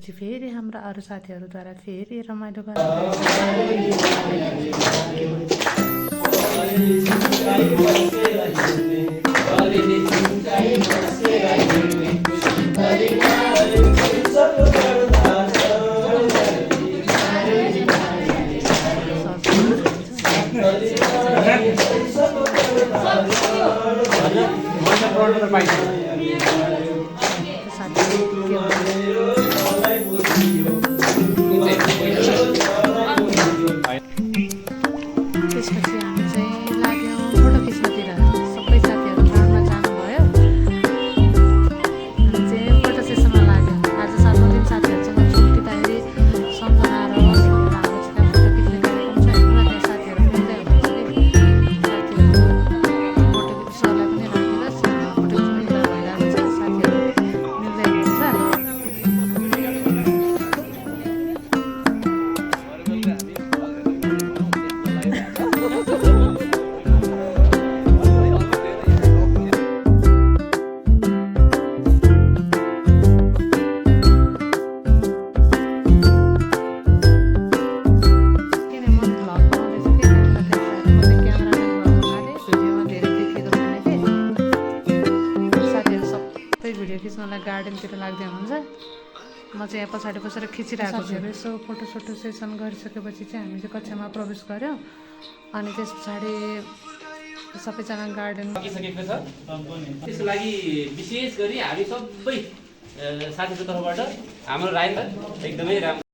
त्यसपछि फेरि हाम्रा अरू साथीहरूद्वारा फेरि रमाइलो त्यसपछि हामी चाहिँ लाग्यौँ फोटो खिच्नतिर। सबै साथीहरू ग्राउन्डमा जानुभयो, हामी चाहिँ फोटो सेसनमा लाग्यौँ। आज 7औं दिन साथीहरूसँग छुट्टिँदाखेरि सम्झना रहोस् भनेर हाम्रो चाहिँ फोटो खिच्ने कार्यक्रम छ। होइन त्यहाँ साथीहरू मिल्दै हुनुहुन्छ कि साथीहरू फोटो खिच्ने सरलाई पनि राखिदिनुहोस्। फोटो खिच्ने कुरा भइरहेको छ, साथीहरू मिल्दै हुनुहुन्छ। भिडियो खिच्नलाई गार्डनतिर लाग्दै हुनुहुन्छ। म चाहिँ यहाँ पछाडि बसेर खिचिरहेको छु। यसो फोटो सेसन गरिसकेपछि चाहिँ हामी चाहिँ कक्षामा प्रवेश गऱ्यौँ। अनि त्यस पछाडि सबैजना गार्डन सकिसकेको छ। त्यसको लागि विशेष गरी हामी सबै साथीको तर्फबाट हाम्रो राय एकदमै राम्रो।